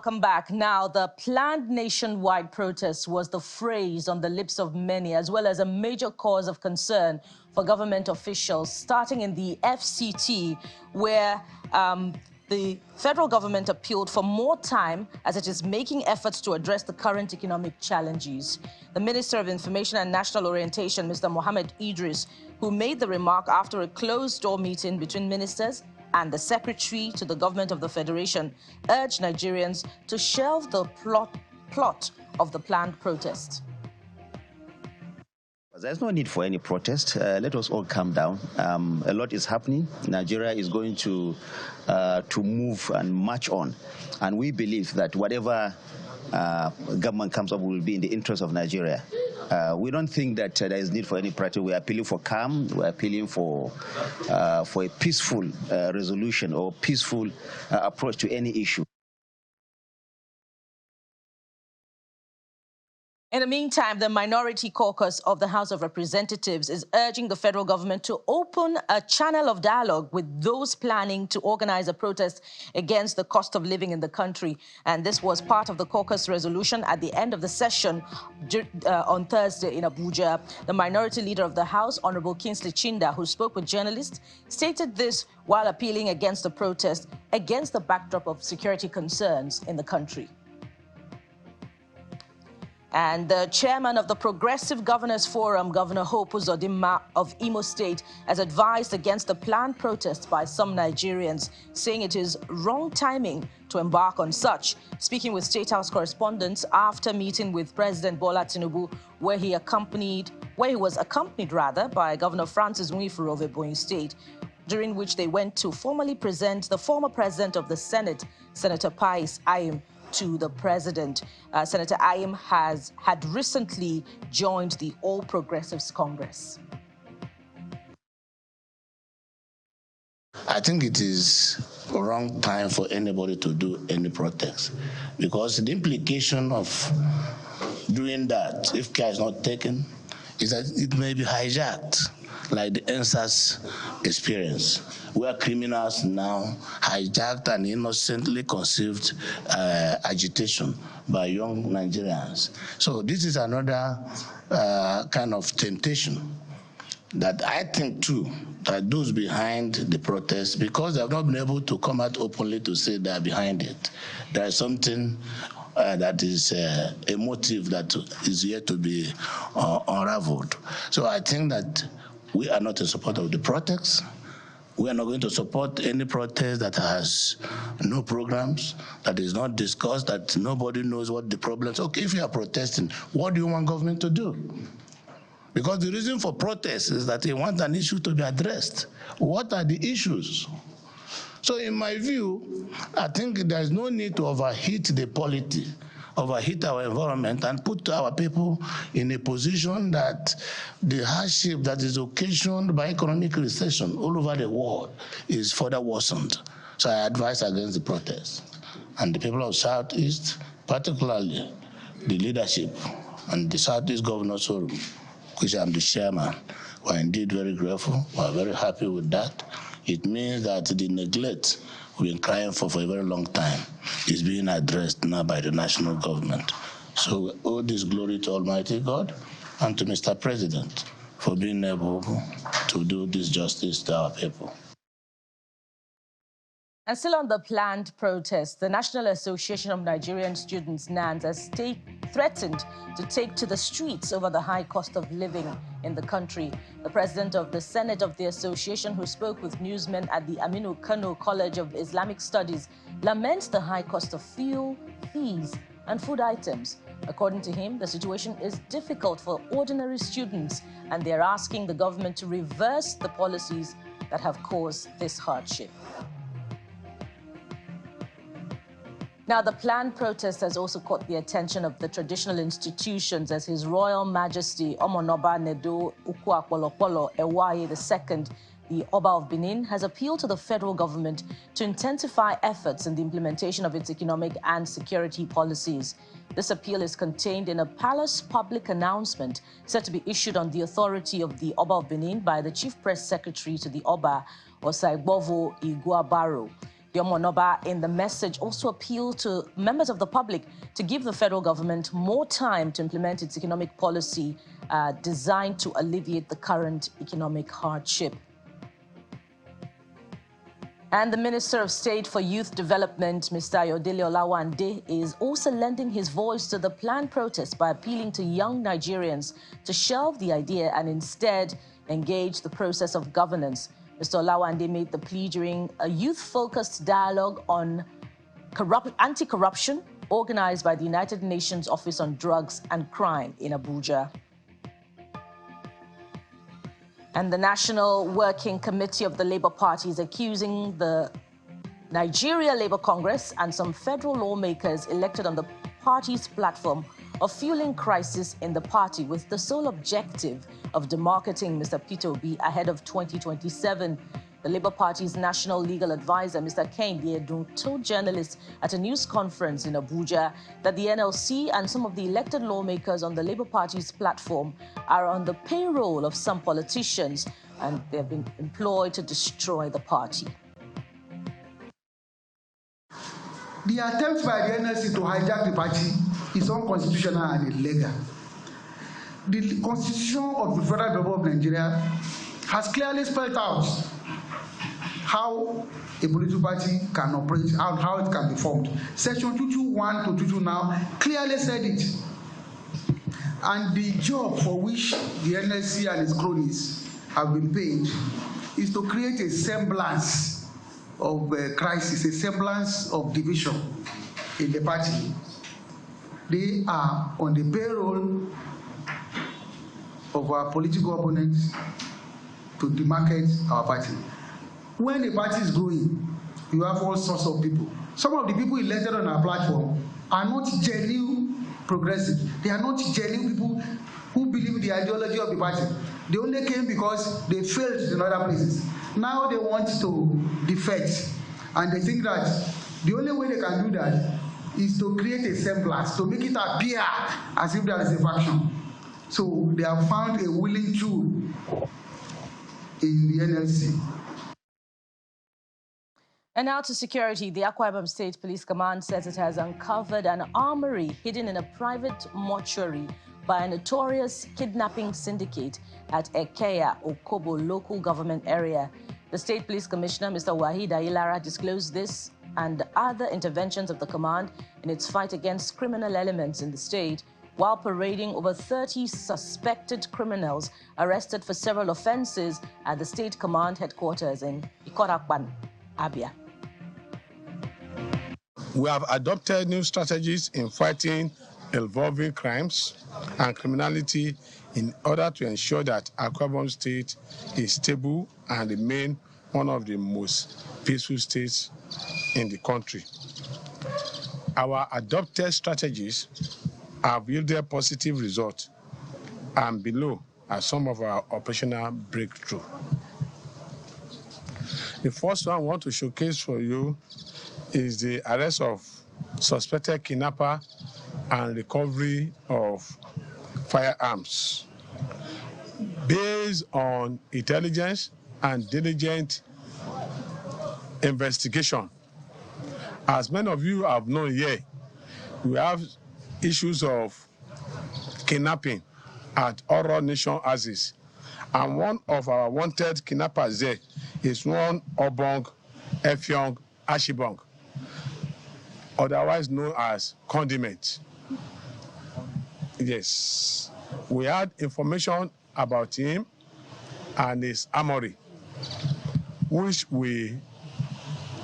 welcome back. Now, the planned nationwide protest was the phrase on the lips of many, as well as a major cause of concern for government officials, starting in the FCT, where the federal government appealed for more time as it is making efforts to address the current economic challenges. The Minister of Information and National Orientation, Mr. Mohammed Idris, who made the remark after a closed-door meeting between ministers and the Secretary to the Government of the Federation, urged Nigerians to shelve the plot of the planned protest. There's no need for any protest. Let us all calm down. A lot is happening. Nigeria is going to move and march on. And we believe that whatever government comes up will be in the interest of Nigeria. We don't think that there is need for any protest. We are appealing for calm. We are appealing for a peaceful resolution or peaceful approach to any issue. In the meantime, the Minority Caucus of the House of Representatives is urging the federal government to open a channel of dialogue with those planning to organize a protest against the cost of living in the country. And this was part of the caucus resolution at the end of the session on Thursday in Abuja. The minority leader of the House, Honorable Kingsley Chinda, who spoke with journalists, stated this while appealing against the protest against the backdrop of security concerns in the country. And the chairman of the Progressive Governors Forum, Governor Hope Uzodimma of Imo State, has advised against the planned protests by some Nigerians, saying it is wrong timing to embark on such. Speaking with State House correspondents after meeting with President Bola Tinubu, where he was accompanied by Governor Francis Nwifuru of Ebonyi State, during which they went to formally present the former president of the Senate, Senator Pius Ayim, to the president. Senator Ayim had recently joined the All Progressives Congress. I think it is a wrong time for anybody to do any protest, because the implication of doing that, if care is not taken, is that it may be hijacked, like the NSAS experience, where criminals now hijacked and innocently conceived agitation by young Nigerians. So this is another kind of temptation that I think, too, that those behind the protest, because they have not been able to come out openly to say they are behind it, there is something that is a motive that is yet to be unraveled. So I think that we are not in support of the protest. We are not going to support any protest that has no programs, that is not discussed, that nobody knows what the problems are. Okay, if you are protesting, what do you want government to do? Because the reason for protest is that they want an issue to be addressed. What are the issues? So in my view, I think there's no need to overheat the polity, overheat our environment, and put our people in a position that the hardship that is occasioned by economic recession all over the world is further worsened. So I advise against the protest. And the people of Southeast, particularly the leadership and the Southeast Governors Forum, which I'm the chairman, were indeed very grateful. We're very happy with that. It means that the neglect we've been crying for a very long time is being addressed now by the national government. So we owe this glory to Almighty God and to Mr. President for being able to do this justice to our people. And still on the planned protest, the National Association of Nigerian Students, NANS, has threatened to take to the streets over the high cost of living in the country. The president of the Senate of the association, who spoke with newsmen at the Aminu Kano College of Islamic Studies, laments the high cost of fuel, fees, and food items. According to him, the situation is difficult for ordinary students, and they're asking the government to reverse the policies that have caused this hardship. Now, the planned protest has also caught the attention of the traditional institutions, as His Royal Majesty Omonoba Nedo Ukwakwolopolo Ewaye II, the Oba of Benin, has appealed to the federal government to intensify efforts in the implementation of its economic and security policies. This appeal is contained in a palace public announcement set to be issued on the authority of the Oba of Benin by the Chief Press Secretary to the Oba, Osaigbovo Iguabaro. Yomonoba, in the message, also appealed to members of the public to give the federal government more time to implement its economic policy designed to alleviate the current economic hardship. And the Minister of State for Youth Development, Mr. Ayodele Olawande, is also lending his voice to the planned protest by appealing to young Nigerians to shelve the idea and instead engage the process of governance. Mr. Olawande made the plea during a youth-focused dialogue on anti-corruption organized by the United Nations Office on Drugs and Crime in Abuja. And the National Working Committee of the Labour Party is accusing the Nigeria Labour Congress and some federal lawmakers elected on the party's platform of fueling crisis in the party with the sole objective of demarketing Mr. Peter Obi ahead of 2027. The Labour Party's national legal advisor, Mr. Kehinde Edun, told journalists at a news conference in Abuja that the NLC and some of the elected lawmakers on the Labour Party's platform are on the payroll of some politicians and they have been employed to destroy the party. The attempt by the NLC to hijack the party is unconstitutional and illegal. The Constitution of the Federal Republic of Nigeria has clearly spelled out how a political party can operate and how it can be formed. Section 221 to 22 now clearly said it. And the job for which the NLC and its cronies have been paid is to create a semblance of crisis, a semblance of division in the party. They are on the payroll of our political opponents to demarcate our party. When a party is growing, you have all sorts of people. Some of the people elected on our platform are not genuine progressive. They are not genuine people who believe the ideology of the party. They only came because they failed in other places. Now they want to defect, and they think that the only way they can do that is to create a semblance, to make it appear as if there is a faction. So they have found a willing tool in the NLC. And now to security. The Akwa Ibom State Police Command says it has uncovered an armory hidden in a private mortuary by a notorious kidnapping syndicate at Ekeya, Okobo local government area. The State Police Commissioner, Mr. Wahid Ayilara, disclosed this and other interventions of the command in its fight against criminal elements in the state, while parading over 30 suspected criminals arrested for several offenses at the State Command headquarters in Ikorakpan, Abia. We have adopted new strategies in fighting evolving crimes and criminality in order to ensure that Akwa Ibom State is stable and remain one of the most peaceful states in the country. Our adopted strategies have yielded positive results, and below are some of our operational breakthroughs. The first one I want to showcase for you is the arrest of suspected kidnapper and recovery of firearms. Based on intelligence and diligent investigation, as many of you have known here, we have issues of kidnapping at Oro Nation Axis. And one of our wanted kidnappers there is one Obong Efyong Ashibong, otherwise known as Condiment. Yes, we had information about him and his armory, which we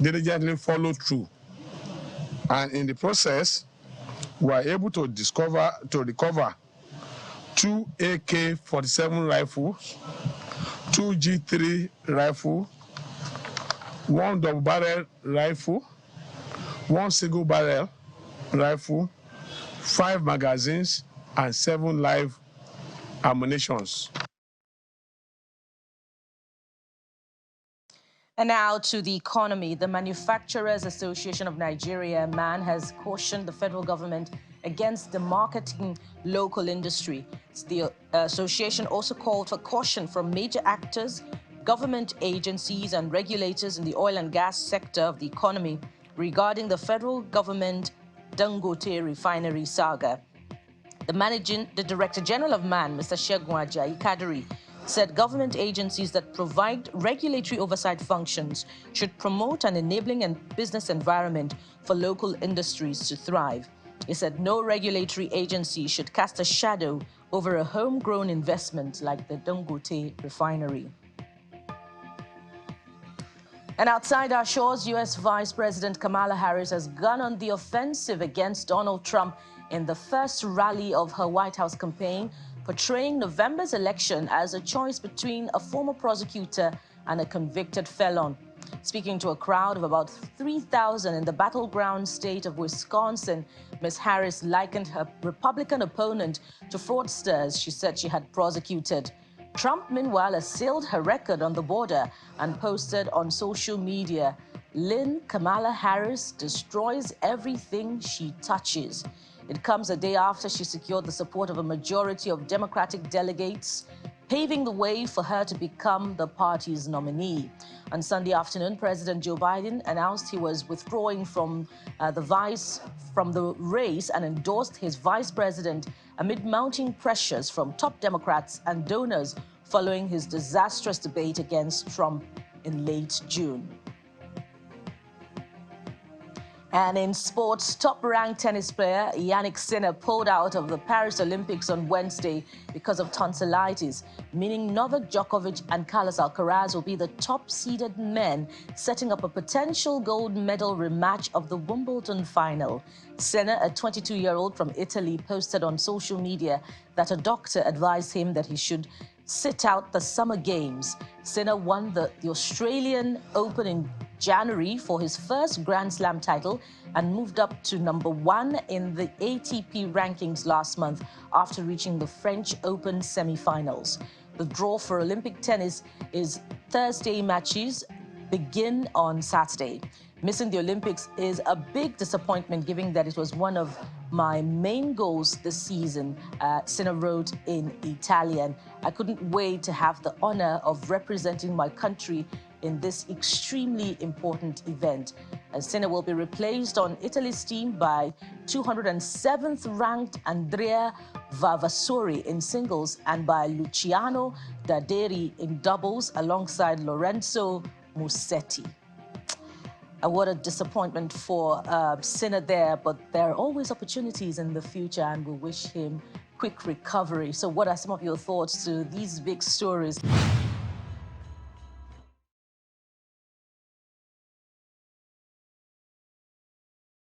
diligently followed through. And in the process, we were able to recover 2 AK-47 rifles, 2 G3 rifle, 1 double barrel rifle, 1 single barrel rifle, 5 magazines, and 7 live ammunitions. And now to the economy. The Manufacturers Association of Nigeria, MAN, has cautioned the federal government against demarketing local industry. The association also called for caution from major actors government agencies and regulators in the oil and gas sector of the economy regarding the federal government Dangote refinery saga. The Director General of MAN, Mr. Segun Ajayi Kadiri, said government agencies that provide regulatory oversight functions should promote an enabling and business environment for local industries to thrive. He said no regulatory agency should cast a shadow over a homegrown investment like the Dangote refinery. And outside our shores, U.S. Vice President Kamala Harris has gone on the offensive against Donald Trump in the first rally of her White House campaign, portraying November's election as a choice between a former prosecutor and a convicted felon. Speaking to a crowd of about 3,000 in the battleground state of Wisconsin, Ms. Harris likened her Republican opponent to fraudsters she said she had prosecuted. Trump, meanwhile, assailed her record on the border and posted on social media, "Lynn Kamala Harris destroys everything she touches." It comes a day after she secured the support of a majority of Democratic delegates, paving the way for her to become the party's nominee. On Sunday afternoon, President Joe Biden announced he was withdrawing from the race and endorsed his vice president amid mounting pressures from top Democrats and donors following his disastrous debate against Trump in late June. And in sports, top-ranked tennis player Jannik Sinner pulled out of the Paris Olympics on Wednesday because of tonsillitis, meaning Novak Djokovic and Carlos Alcaraz will be the top-seeded men, setting up a potential gold medal rematch of the Wimbledon final. Sinner, a 22-year-old from Italy, posted on social media that a doctor advised him that he should sit out the Summer Games. Sinner won the Australian Open in January for his first Grand Slam title and moved up to #1 in the ATP rankings last month after reaching the French Open semi-finals. The draw for Olympic tennis is Thursday. Matches begin on Saturday. Missing the Olympics is a big disappointment given that it was one of my main goals this season, Sinner wrote in Italian. I couldn't wait to have the honor of representing my country in this extremely important event. Sinner will be replaced on Italy's team by 207th ranked Andrea Vavasori in singles and by Luciano Daderi in doubles alongside Lorenzo Musetti. What a disappointment for Sinner there, but there are always opportunities in the future and we wish him quick recovery. So what are some of your thoughts to these big stories?